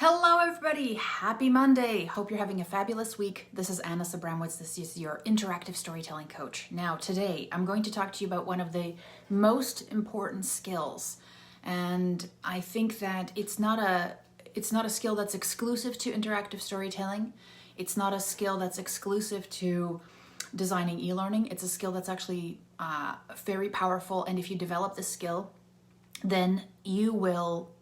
Hello everybody, happy Monday. Hope you're having a fabulous week. This is Anna Sabramowitz. This is your interactive storytelling coach. Now today I'm going to talk to you about one of the most important skills. And I think that it's not a skill that's exclusive to interactive storytelling. It's not a skill that's exclusive to designing e-learning. It's a skill that's actually very powerful. And if you develop this skill, then you will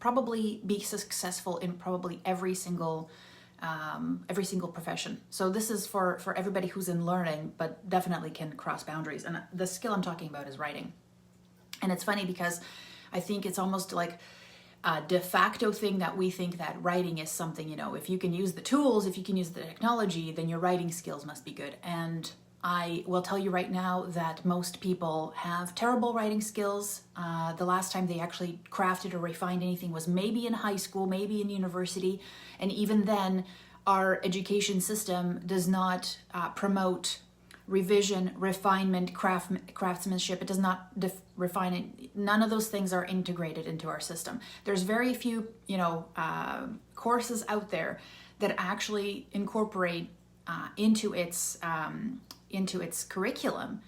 probably be successful in probably every single profession. So this is for everybody who's in learning, but definitely can cross boundaries. And the skill I'm talking about is writing. And it's funny because I think it's almost like a de facto thing that we think that writing is something, if you can use the tools, if you can use the technology, then your writing skills must be good. And I will tell you right now that most people have terrible writing skills. The last time they actually crafted or refined anything was maybe in high school, maybe in university. And even then, our education system does not promote revision, refinement, craftsmanship. It does not refine it. None of those things are integrated into our system. There's very few, courses out there that actually incorporate into its curriculum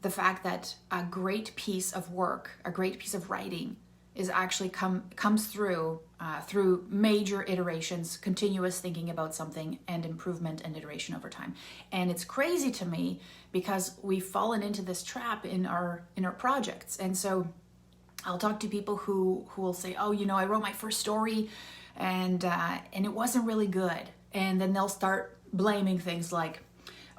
the fact that a great piece of work, a great piece of writing is actually comes through major iterations, continuous thinking about something, and improvement and iteration over time. And it's crazy to me because we've fallen into this trap in our projects. And so I'll talk to people who will say, oh, I wrote my first story and it wasn't really good. And then they'll start blaming things like,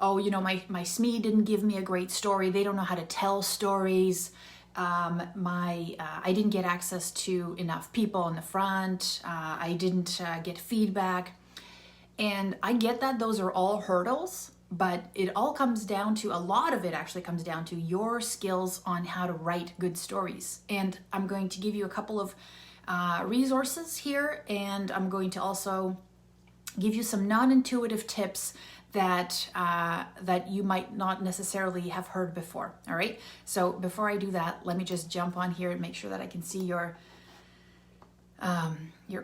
oh, my SME didn't give me a great story. They don't know how to tell stories. I didn't get access to enough people in the front. I didn't get feedback. And I get that those are all hurdles, but a lot of it actually comes down to your skills on how to write good stories. And I'm going to give you a couple of resources here, and I'm going to also give you some non-intuitive tips that you might not necessarily have heard before. All right. So before I do that, let me just jump on here and make sure that I can see your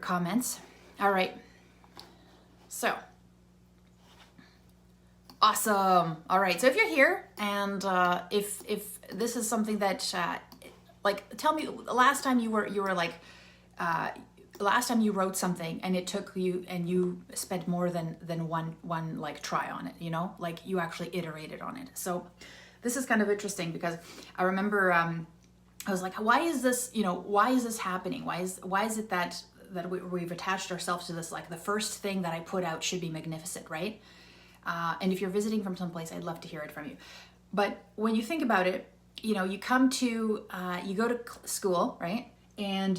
comments. All right. So awesome. All right. So if you're here and if this is something that tell me last time you were like. Last time you wrote something and it took you and you spent more than one like try on it, like you actually iterated on it. So this is kind of interesting because I remember I was like, why is this happening? Why is it that we've attached ourselves to this, like the first thing that I put out should be magnificent, right? And if you're visiting from someplace, I'd love to hear it from you. But when you think about it, you go to school, right? And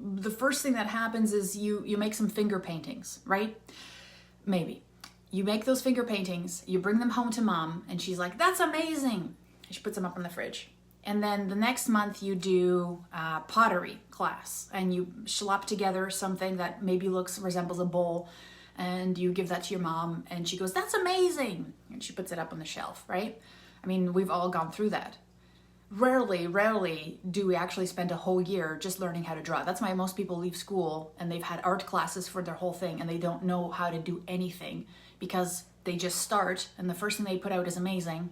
the first thing that happens is you make some finger paintings, right? Maybe. You make those finger paintings, you bring them home to mom, and she's like, that's amazing. She puts them up in the fridge. And then the next month you do pottery class, and you slap together something that maybe resembles a bowl, and you give that to your mom, and she goes, that's amazing. And she puts it up on the shelf, right? I mean, we've all gone through that. Rarely do we actually spend a whole year just learning how to draw. That's why most people leave school and they've had art classes for their whole thing and they don't know how to do anything because they just start and the first thing they put out is amazing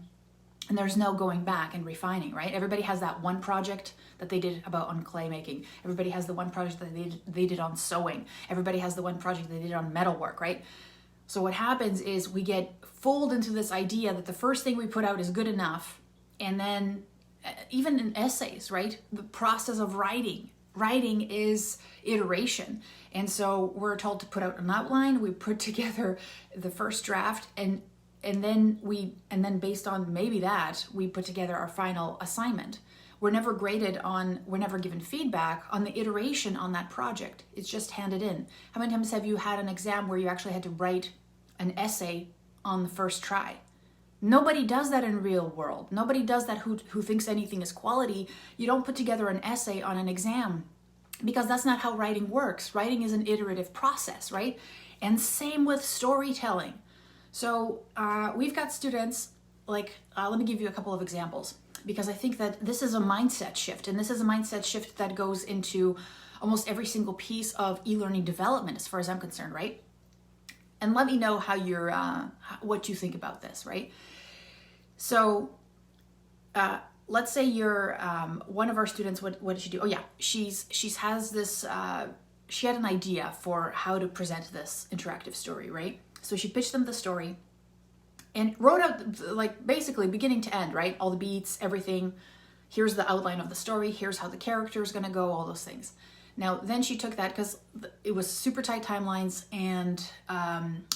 and there's no going back and refining, right? Everybody has that one project that they did on clay making. Everybody has the one project that they did on sewing. Everybody has the one project they did on metalwork, right? So what happens is we get fooled into this idea that the first thing we put out is good enough, and then even in essays, right? The process of writing is iteration. And so we're told to put out an outline, we put together the first draft, and then based on maybe that, we put together our final assignment. We're never given feedback on the iteration on that project. It's just handed in. How many times have you had an exam where you actually had to write an essay on the first try? Nobody does that in real world. Nobody does that who thinks anything is quality. You don't put together an essay on an exam because that's not how writing works. Writing is an iterative process, right? And same with storytelling. So we've got students let me give you a couple of examples, because I think that this is a mindset shift, and this is a mindset shift that goes into almost every single piece of e-learning development as far as I'm concerned, right? And let me know how you're, what you think about this, right? So let's say you're one of our students. What did she do? Oh yeah, she has this. She had an idea for how to present this interactive story, right? So she pitched them the story and wrote out, like, basically beginning to end, right? All the beats, everything. Here's the outline of the story. Here's how the character is going to go, all those things. Now, then she took that, because it was super tight timelines, and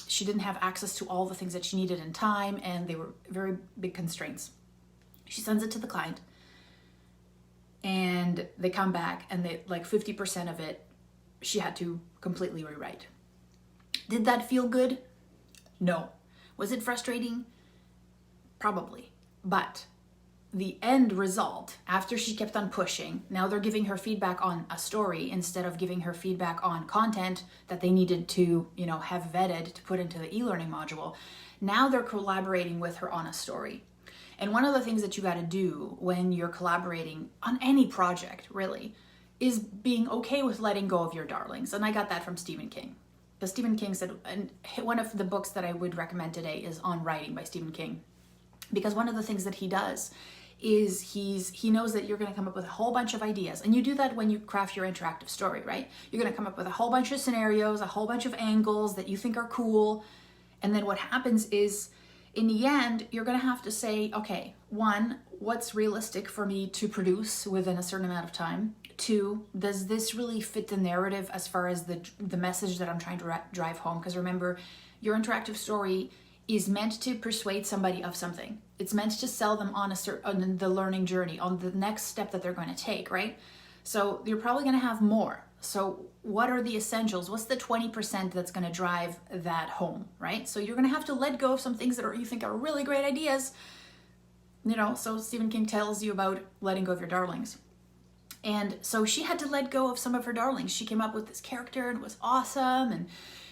she didn't have access to all the things that she needed in time, and they were very big constraints. She sends it to the client, and they come back, and they, like, 50% of it, she had to completely rewrite. Did that feel good? No. Was it frustrating? Probably. But the end result, after she kept on pushing, now they're giving her feedback on a story instead of giving her feedback on content that they needed to, have vetted to put into the e-learning module. Now they're collaborating with her on a story. And one of the things that you got to do when you're collaborating on any project, really, is being okay with letting go of your darlings. And I got that from Stephen King. Because Stephen King said, and one of the books that I would recommend today is On Writing by Stephen King. Because one of the things that he does is he knows that you're going to come up with a whole bunch of ideas. And you do that when you craft your interactive story, right? You're going to come up with a whole bunch of scenarios, a whole bunch of angles that you think are cool. And then what happens is, in the end, you're going to have to say, okay, one, what's realistic for me to produce within a certain amount of time? Two, does this really fit the narrative as far as the message that I'm trying to drive home? Because remember, your interactive story is meant to persuade somebody of something. It's meant to sell them on the learning journey, on the next step that they're going to take, right? So you're probably going to have more. So what are the essentials? What's the 20% that's going to drive that home, right? So you're going to have to let go of some things that you think are really great ideas. So Stephen King tells you about letting go of your darlings. And so she had to let go of some of her darlings. She came up with this character and it was awesome, and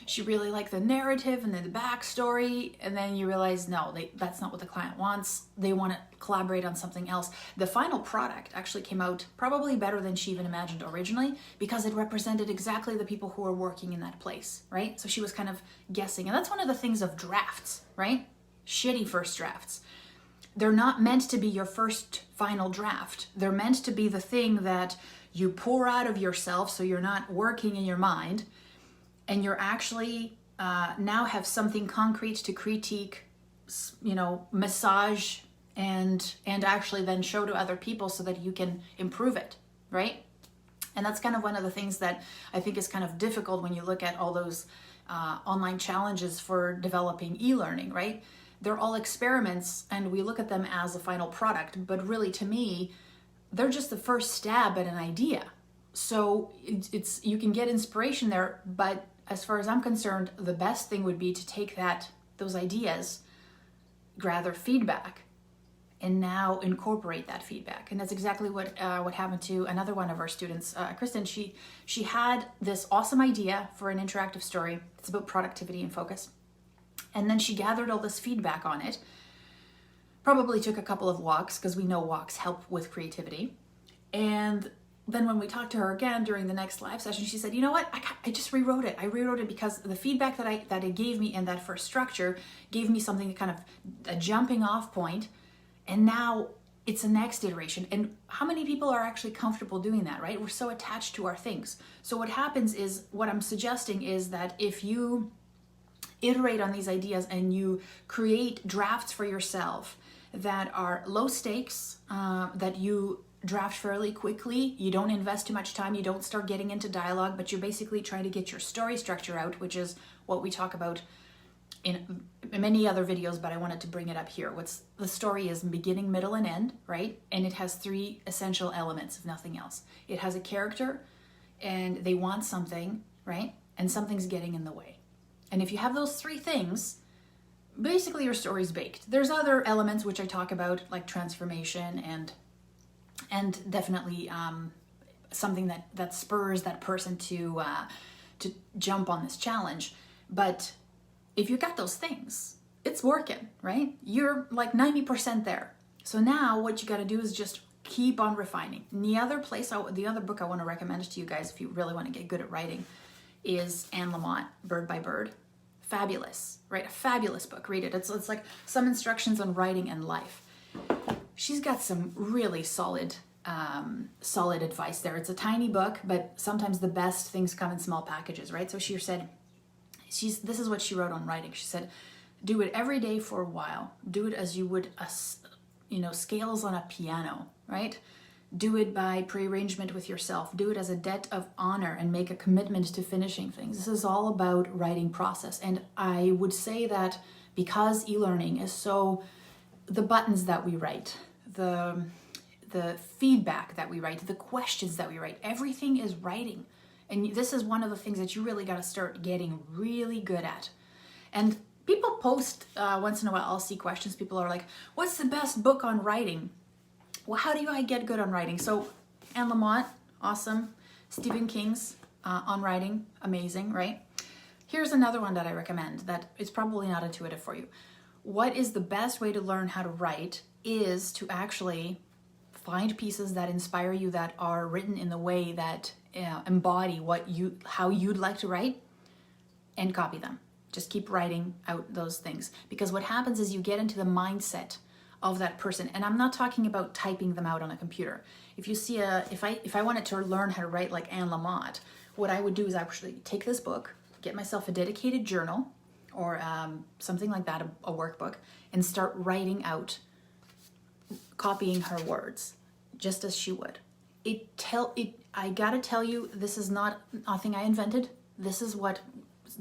she really liked the narrative and then the backstory, and then you realize, no, that's not what the client wants. They want to collaborate on something else. The final product actually came out probably better than she even imagined originally, because it represented exactly the people who are working in that place, right? So she was kind of guessing. And that's one of the things of drafts, right? Shitty first drafts. They're not meant to be your first final draft. They're meant to be the thing that you pour out of yourself, so you're not working in your mind, and you're actually now have something concrete to critique, massage, and actually then show to other people so that you can improve it, right? And that's kind of one of the things that I think is kind of difficult when you look at all those online challenges for developing e-learning, right? They're all experiments, and we look at them as a final product, but really, to me, they're just the first stab at an idea. So it's you can get inspiration there, but as far as I'm concerned, the best thing would be to take those ideas, gather feedback, and now incorporate that feedback. And that's exactly what happened to another one of our students, Kristen. She had this awesome idea for an interactive story. It's about productivity and focus. And then she gathered all this feedback on it. Probably took a couple of walks, because we know walks help with creativity. And then when we talked to her again during the next live session, she said, you know what, I just rewrote it. I rewrote it because the feedback that it gave me in that first structure gave me something kind of a jumping off point. And now it's a next iteration. And how many people are actually comfortable doing that, right? We're so attached to our things. So what happens is, what I'm suggesting is that if you iterate on these ideas and you create drafts for yourself that are low stakes, that you draft fairly quickly, you don't invest too much time, you don't start getting into dialogue, but you're basically trying to get your story structure out, which is what we talk about in many other videos, but I wanted to bring it up here. The story is beginning, middle, and end, right? And it has 3 essential elements, if nothing else. It has a character, and they want something, right? And something's getting in the way. And if you have those 3 things, basically your story's baked. There's other elements which I talk about, like transformation and definitely something that spurs that person to jump on this challenge. But if you got those things, it's working, right? You're like 90% there. So now what you got to do is just keep on refining. And the other book I want to recommend to you guys if you really want to get good at writing is Anne Lamott, Bird by Bird. Fabulous, right? A fabulous book. Read it. It's like some instructions on writing and life. She's got some really solid advice there. It's a tiny book, but sometimes the best things come in small packages, right? So she said, this is what she wrote on writing. She said, do it every day for a while. Do it as you would, scales on a piano, right? Do it by prearrangement with yourself. Do it as a debt of honor and make a commitment to finishing things. This is all about writing process. And I would say that because e-learning is so, the buttons that we write, the feedback that we write, the questions that we write, everything is writing. And this is one of the things that you really got to start getting really good at. And people post once in a while, I'll see questions. People are like, what's the best book on writing? Well, how do I get good on writing? So Anne Lamott, awesome. Stephen King's on writing, amazing, right? Here's another one that I recommend that it's probably not intuitive for you. What is the best way to learn how to write is to actually find pieces that inspire you, that are written in the way that embody how you'd like to write, and copy them. Just keep writing out those things, because what happens is you get into the mindset of that person. And I'm not talking about typing them out on a computer. If you see if I wanted to learn how to write like Anne Lamott, what I would do is actually take this book, get myself a dedicated journal or something like that, a workbook, and start writing out, copying her words, just as she would. I gotta tell you, this is nothing I invented. This is what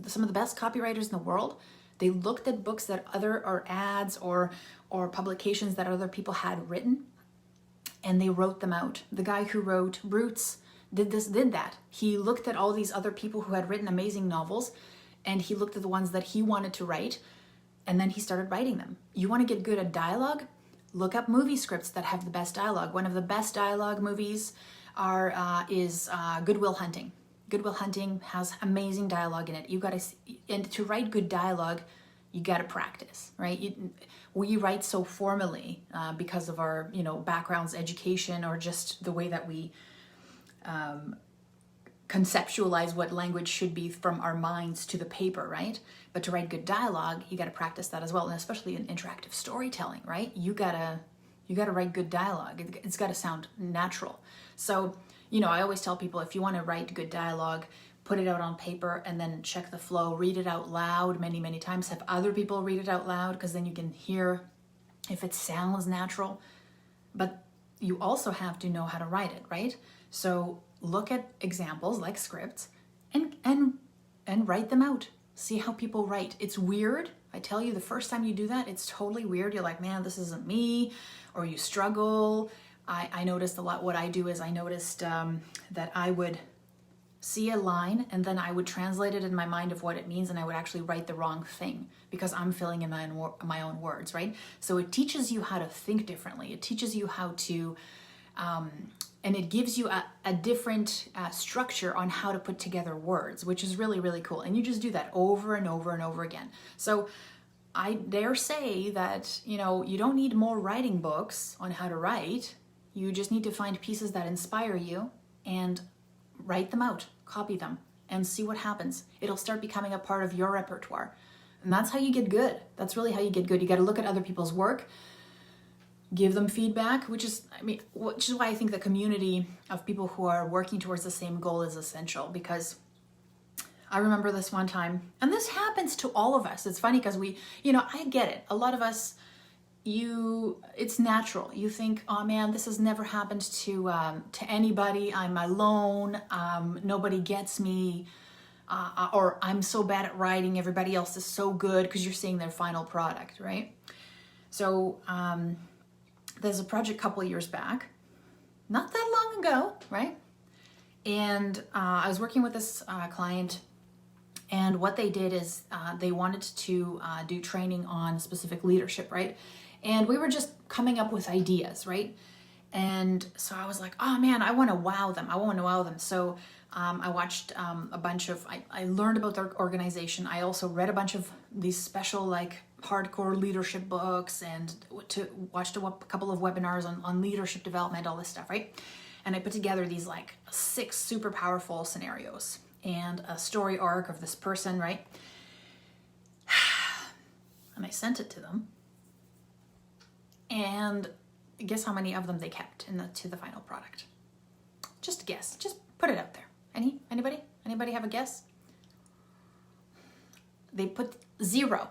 some of the best copywriters in the world, they looked at books that or ads or publications that other people had written, and they wrote them out. The guy who wrote Roots did that. He looked at all these other people who had written amazing novels, and he looked at the ones that he wanted to write, and then he started writing them. You want to get good at Look up movie scripts that have the best dialogue. One of the best dialogue movies is Good Will Hunting. Good Will Hunting has amazing dialogue in it. And to write good dialogue, you got to practice, right? We write so formally because of our, backgrounds, education, or just the way that we conceptualize what language should be from our minds to the paper, right? But to write good dialogue, you got to practice that as well, and especially in interactive storytelling, right? You gotta write good dialogue. It's got to sound natural. So, I always tell people, if you want to write good dialogue, put it out on paper and then check the flow. Read it out loud many, many times. Have other people read it out loud, because then you can hear if it sounds natural. But you also have to know how to write it, right? So look at examples like scripts and write them out. See how people write. It's weird. I tell you, the first time you do that, it's totally weird. You're like, man, this isn't me, or you struggle. I noticed a lot. What I do is I noticed that I would see a line and then I would translate it in my mind of what it means, and I would actually write the wrong thing because I'm filling in my own words, right? So it teaches you how to think differently. It teaches you how to, and it gives you a different structure on how to put together words, which is really, really cool. And you just do that over and over and over again. So I dare say that, you don't need more writing books on how to write. You just need to find pieces that inspire you and write them out, copy them, and see what happens. It'll start becoming a part of your repertoire. And that's how you get good. That's really how you get good. You got to look at other people's work, give them feedback, which is why I think the community of people who are working towards the same goal is essential. Because I remember this one time, and this happens to all of us. It's funny because I get it. A lot of us, it's natural. You think, oh man, this has never happened to anybody. I'm alone. Nobody gets me. Or I'm so bad at writing. Everybody else is so good, because you're seeing their final product, right? So there's a project a couple of years back, not that long ago, right? And I was working with this client, and what they did is they wanted to do training on specific leadership, right? And we were just coming up with ideas, right? And so I was like, oh man, I want to wow them. So I watched a bunch of, I learned about their organization. I also read a bunch of these special hardcore leadership books and to watched a couple of webinars on leadership development, all this stuff, right? And I put together these like 6 super powerful scenarios and a story arc of this person, right? And I sent it to them. And guess how many of them they kept to the final product? Just guess. Just put it out there. Anybody? Anybody have a guess? They put 0.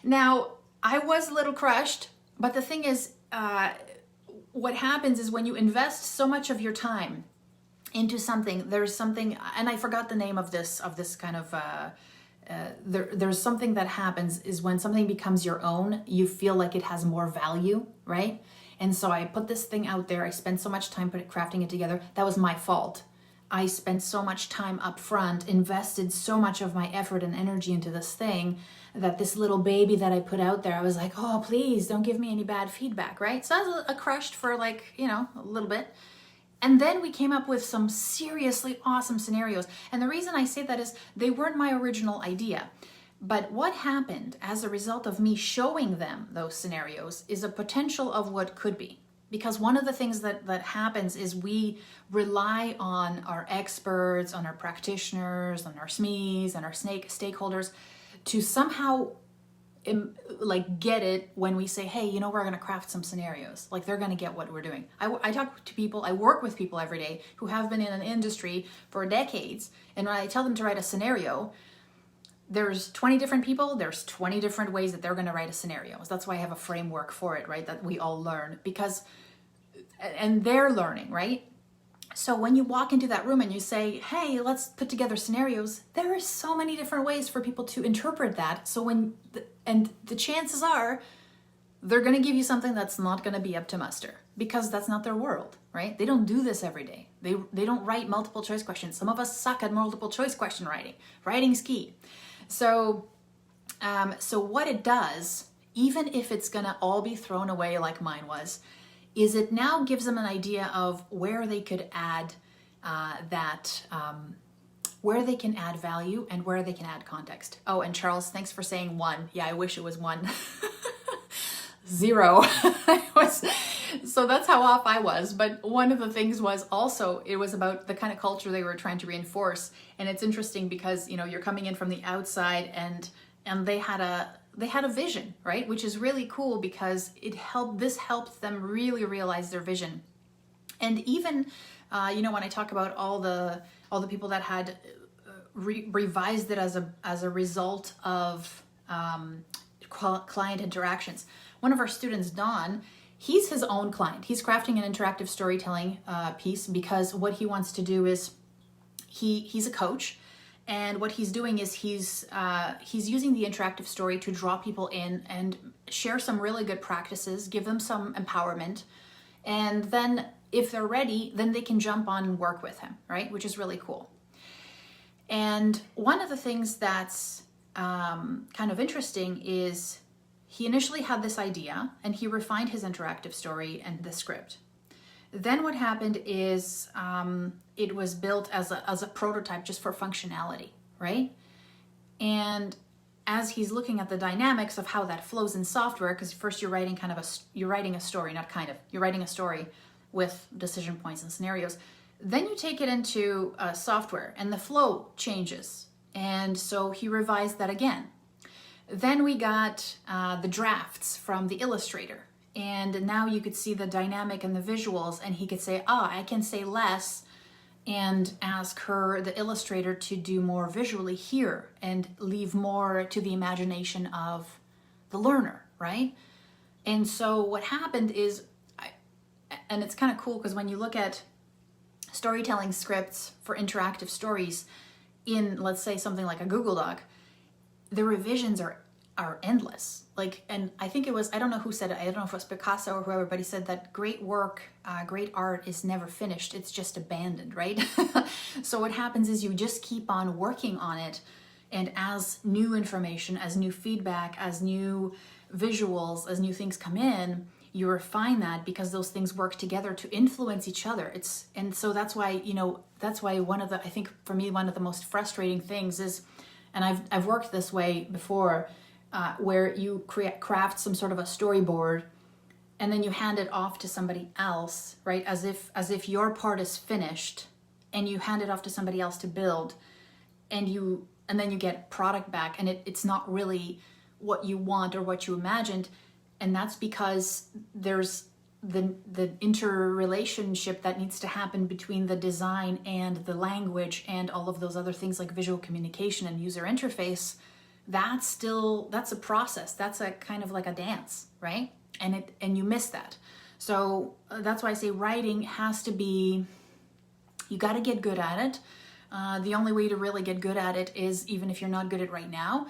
Now, I was a little crushed, but the thing is, what happens is when you invest so much of your time into something, there's something, and I forgot the name of this kind of, there's something that happens is when something becomes your own, you feel like it has more value, right? And so I put this thing out there. I spent so much time crafting it together. That was my fault. I spent so much time up front, invested so much of my effort and energy into this thing that this little baby that I put out there, I was like, oh, please don't give me any bad feedback, right? So I was crushed for like, a little bit. And then we came up with some seriously awesome scenarios. And the reason I say that is they weren't my original idea. But what happened as a result of me showing them those scenarios is a potential of what could be. Because one of the things that happens is we rely on our experts, on our practitioners, on our SMEs, on our stakeholders to somehow get it when we say, hey, we're going to craft some scenarios. Like they're going to get what we're doing. I talk to people, I work with people every day who have been in an industry for decades. And when I tell them to write a scenario, there's 20 different people, there's 20 different ways that they're going to write a scenario. So that's why I have a framework for it, right? That we all learn and they're learning, right? So when you walk into that room and you say, hey, let's put together scenarios, there are so many different ways for people to interpret that. So the chances are they're going to give you something that's not going to be up to muster because that's not their world, right? They don't do this every day. They don't write multiple choice questions. Some of us suck at multiple choice question writing. Writing's key. So what it does, even if it's going to all be thrown away like mine was, is it now gives them an idea of where they could add where they can add value and where they can add context. Oh, and Charles, thanks for saying 1. Yeah, I wish it was 1. 0. So that's how off I was. But one of the things was also, it was about the kind of culture they were trying to reinforce. And it's interesting because, you're coming in from the outside and they had a vision, right? Which is really cool because this helped them really realize their vision. And even, when I talk about all the people that had revised it as a result of client interactions. One of our students, Don, he's his own client. He's crafting an interactive storytelling piece because what he wants to do is he's a coach. And what he's doing is he's using the interactive story to draw people in and share some really good practices, give them some empowerment. And then if they're ready, then they can jump on and work with him, right? Which is really cool. And one of the things that's kind of interesting is he initially had this idea and he refined his interactive story and the script. Then what happened is it was built as a prototype just for functionality, right? And as he's looking at the dynamics of how that flows in software, because first you're writing a story with decision points and scenarios. Then you take it into software and the flow changes. And so he revised that again. Then we got the drafts from the illustrator. And now you could see the dynamic and the visuals, and he could say, I can say less and ask the illustrator to do more visually here and leave more to the imagination of the learner, right? And so what happened is, and it's kind of cool because when you look at storytelling scripts for interactive stories in, let's say, something like a Google Doc, the revisions are endless. And I think it was, I don't know who said it, I don't know if it was Picasso or whoever, but he said that great work, great art is never finished, it's just abandoned, right? So what happens is you just keep on working on it, and as new information, as new feedback, as new visuals, as new things come in, you refine that because those things work together to influence each other. And so that's why, I think for me, one of the most frustrating things is, and I've worked this way before, where you craft some sort of a storyboard and then you hand it off to somebody else, right? As if your part is finished and you hand it off to somebody else to build, and then you get product back and it's not really what you want or what you imagined. And that's because there's the interrelationship that needs to happen between the design and the language and all of those other things like visual communication and user interface. That's a process. That's a kind of like a dance, right? And you miss that. So that's why I say writing has to be, you got to get good at it. The only way to really get good at it is, even if you're not good at it right now,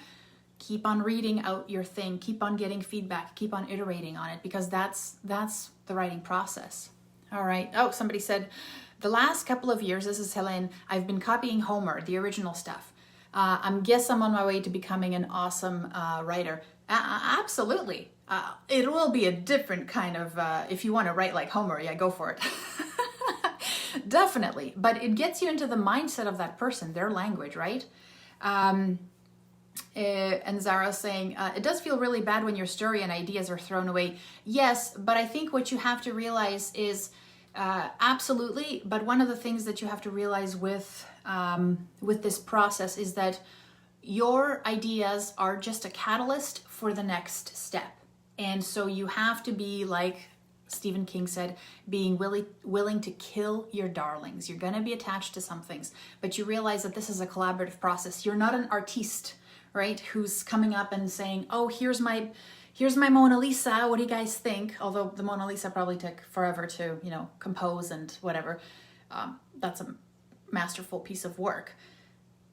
keep on reading out your thing, keep on getting feedback, keep on iterating on it, because that's the writing process. All right. Oh, somebody said, the last couple of years, this is Helen, I've been copying Homer, the original stuff. I guess I'm on my way to becoming an awesome writer. Absolutely. It will be a different kind of, if you want to write like Homer, yeah, go for it. Definitely. But it gets you into the mindset of that person, their language, right? And Zara's saying, it does feel really bad when your story and ideas are thrown away. Yes, but I think what you have to realize is, absolutely, but one of the things that you have to realize with this process is that your ideas are just a catalyst for the next step. And so you have to be, like Stephen King said, being willing to kill your darlings. You're going to be attached to some things, but you realize that this is a collaborative process. You're not an artiste, right, who's coming up and saying, oh, here's my Mona Lisa, what do you guys think? Although the Mona Lisa probably took forever to, compose and whatever. That's a masterful piece of work.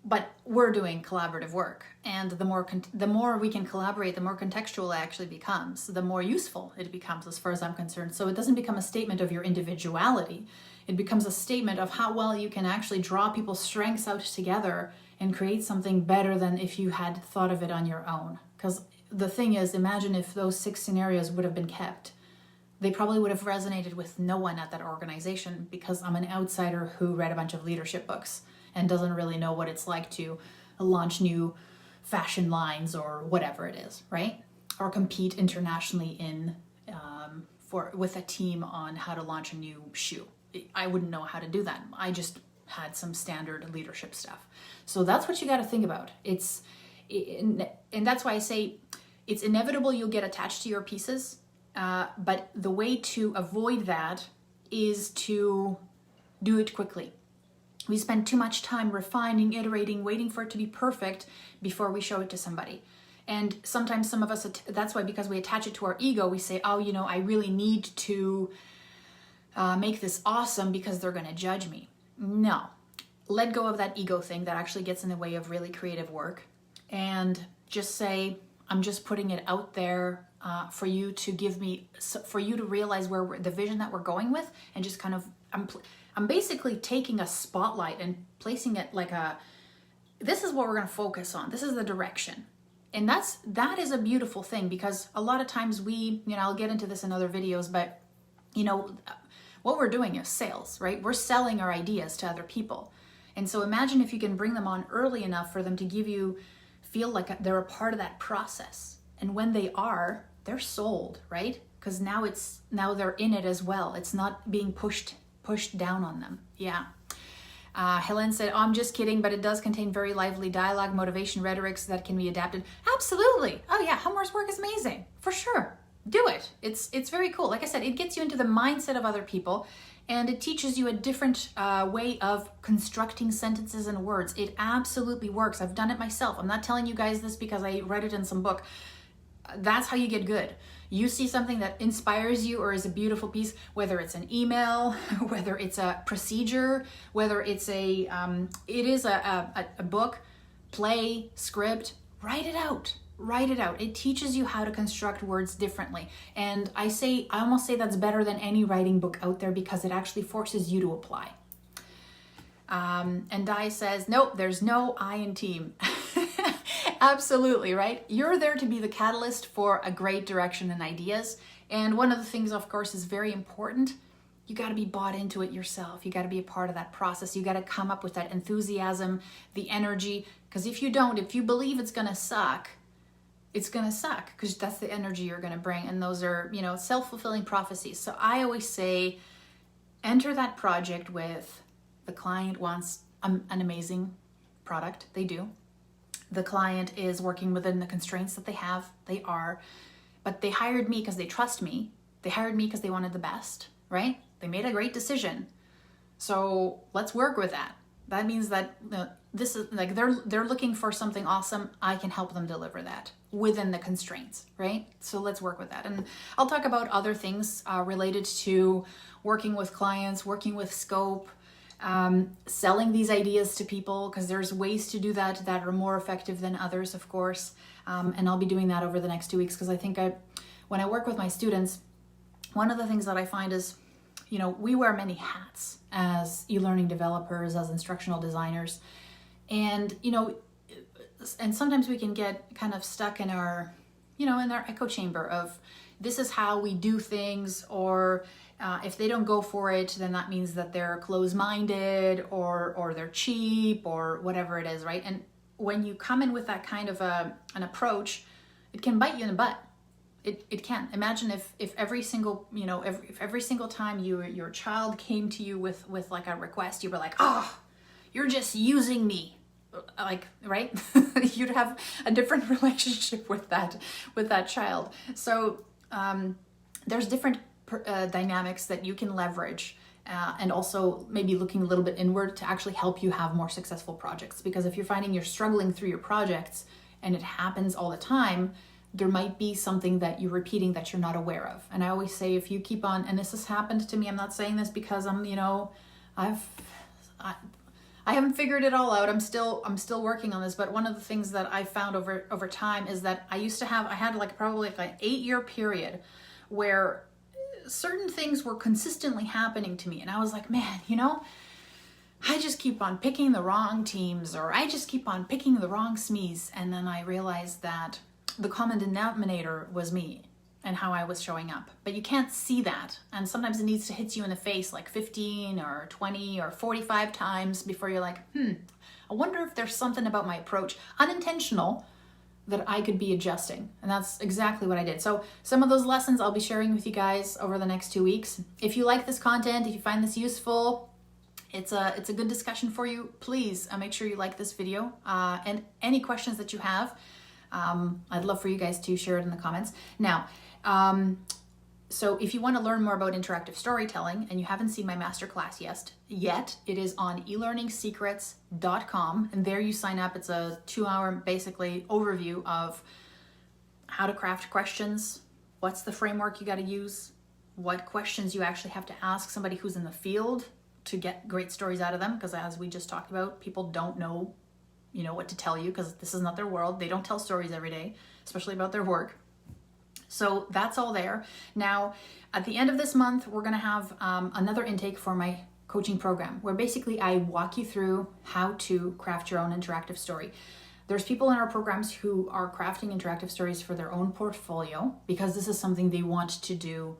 But we're doing collaborative work, and the more we can collaborate, the more contextual it actually becomes, the more useful it becomes, as far as I'm concerned. So it doesn't become a statement of your individuality. It becomes a statement of how well you can actually draw people's strengths out together and create something better than if you had thought of it on your own. Because the thing is, imagine if those 6 scenarios would have been kept. They probably would have resonated with no one at that organization, because I'm an outsider who read a bunch of leadership books and doesn't really know what it's like to launch new fashion lines or whatever it is, right? Or compete internationally with a team on how to launch a new shoe. I wouldn't know how to do that. I just had some standard leadership stuff. So that's what you got to think about. And that's why I say it's inevitable you'll get attached to your pieces, but the way to avoid that is to do it quickly. We spend too much time refining, iterating, waiting for it to be perfect before we show it to somebody. And sometimes some of us, that's why, because we attach it to our ego, we say, oh, I really need to make this awesome because they're going to judge me. No, let go of that ego thing that actually gets in the way of really creative work, and just say, I'm just putting it out there for you to realize where the vision that we're going with, and just kind of, I'm basically taking a spotlight and placing it like this is what we're going to focus on. This is the direction. And that is a beautiful thing, because a lot of times I'll get into this in other videos, but what we're doing is sales, right? We're selling our ideas to other people. And so imagine if you can bring them on early enough for them to feel like they're a part of that process. And when they are, they're sold, right? Because now they're in it as well. It's not being pushed down on them. Yeah. Helen said, oh, I'm just kidding, but it does contain very lively dialogue, motivation, rhetorics that can be adapted. Absolutely. Oh yeah, Homer's work is amazing. For sure. Do it. It's very cool. Like I said, it gets you into the mindset of other people, and it teaches you a different way of constructing sentences and words. It absolutely works. I've done it myself. I'm not telling you guys this because I read it in some book. That's how you get good. You see something that inspires you or is a beautiful piece, whether it's an email, whether it's a procedure, whether it's it is a book, play, script, write it out. Write it out. It teaches you how to construct words differently. And I almost say that's better than any writing book out there, because it actually forces you to apply. And Di says, nope, there's no I in team. Absolutely, right? You're there to be the catalyst for a great direction and ideas. And one of the things, of course, is very important. You got to be bought into it yourself. You got to be a part of that process. You got to come up with that enthusiasm, the energy. Because if you don't, if you believe it's going to suck, it's going to suck because that's the energy you're going to bring. And those are, you know, self-fulfilling prophecies. So I always say, enter that project with the client wants an amazing product. They do. The client is working within the constraints that they have. They are. But they hired me because they trust me. They hired me because they wanted the best, right? They made a great decision. So let's work with that. That means that this is like they're looking for something awesome. I can help them deliver that within the constraints, right? So let's work with that. And I'll talk about other things related to working with clients, working with scope, selling these ideas to people, because there's ways to do that that are more effective than others, of course. And I'll be doing that over the next 2 weeks, because I think when I work with my students, one of the things that I find is, you know, we wear many hats as e-learning developers, as instructional designers. And, you know, and sometimes we can get kind of stuck in our, you know, in our echo chamber of this is how we do things, or if they don't go for it, then that means that they're closed-minded or they're cheap or whatever it is, right? And when you come in with that kind of an approach, it can bite you in the butt. It can. Imagine if every single, you know, if every single time your child came to you with like a request, you were like, oh, you're just using me. Like, right? You'd have a different relationship with that child. So there's different dynamics that you can leverage, and also maybe looking a little bit inward to actually help you have more successful projects. Because if you're finding you're struggling through your projects and it happens all the time, there might be something that you're repeating that you're not aware of. And I always say, if you keep on, and this has happened to me, I'm not saying this because I'm, you know, I haven't figured it all out. I'm still working on this. But one of the things that I found over time is that I had like probably like an 8-year period where certain things were consistently happening to me. And I was like, man, you know, I just keep on picking the wrong teams, or I just keep on picking the wrong SMEs. And then I realized that the common denominator was me and how I was showing up. But you can't see that. And sometimes it needs to hit you in the face like 15 or 20 or 45 times before you're like, I wonder if there's something about my approach, unintentional, that I could be adjusting. And that's exactly what I did. So some of those lessons I'll be sharing with you guys over the next 2 weeks. If you like this content, if you find this useful, it's a good discussion for you, please make sure you like this video. And any questions that you have, I'd love for you guys to share it in the comments. Now, so if you want to learn more about interactive storytelling and you haven't seen my masterclass yet, it is on eLearningsecrets.com, and there you sign up. It's a 2-hour basically overview of how to craft questions, what's the framework you got to use, what questions you actually have to ask somebody who's in the field to get great stories out of them, because as we just talked about, people don't know, you know, what to tell you because this is not their world. They don't tell stories every day, especially about their work. So that's all there. Now, at the end of this month, we're going to have another intake for my coaching program, where basically I walk you through how to craft your own interactive story. There's people in our programs who are crafting interactive stories for their own portfolio because this is something they want to do.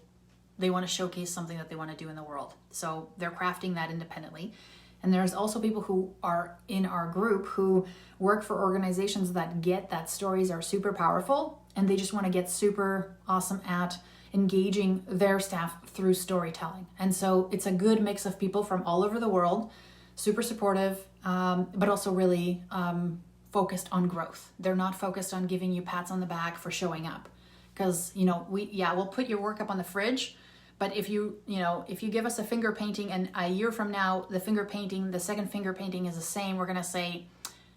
They want to showcase something that they want to do in the world. So they're crafting that independently. And there's also people who are in our group who work for organizations that get that stories are super powerful, and they just want to get super awesome at engaging their staff through storytelling. And so it's a good mix of people from all over the world, super supportive, but also really focused on growth. They're not focused on giving you pats on the back for showing up. Because, you know, we'll put your work up on the fridge, but if you give us a finger painting and a year from now, the second finger painting is the same, we're going to say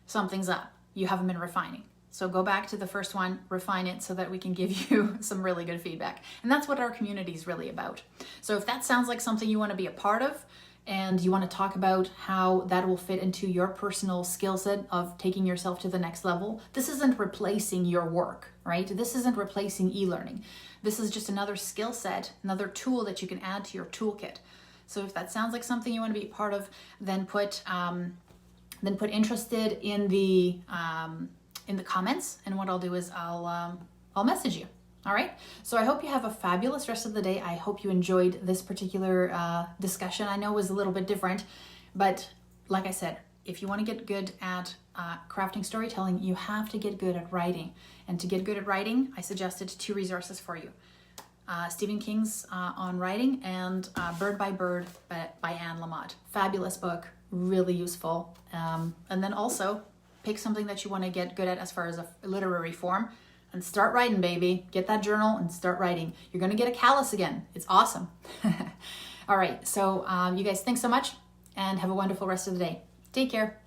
something's up. You haven't been refining. So go back to the first one, refine it so that we can give you some really good feedback. And that's what our community is really about. So if that sounds like something you want to be a part of, and you want to talk about how that will fit into your personal skill set of taking yourself to the next level, this isn't replacing your work, right? This isn't replacing e-learning. This is just another skill set, another tool that you can add to your toolkit. So if that sounds like something you want to be a part of, then put interested in the comments, and what I'll do is I'll message you. All right. So I hope you have a fabulous rest of the day. I hope you enjoyed this particular discussion. I know it was a little bit different, but like I said, if you want to get good at crafting storytelling, you have to get good at writing. And to get good at writing, I suggested 2 resources for you. Stephen King's On Writing and Bird by Bird by Anne Lamott. Fabulous book, really useful. And then also pick something that you want to get good at as far as a literary form and start writing, baby. Get that journal and start writing. You're going to get a callus again. It's awesome. All right, so you guys, thanks so much and have a wonderful rest of the day. Take care.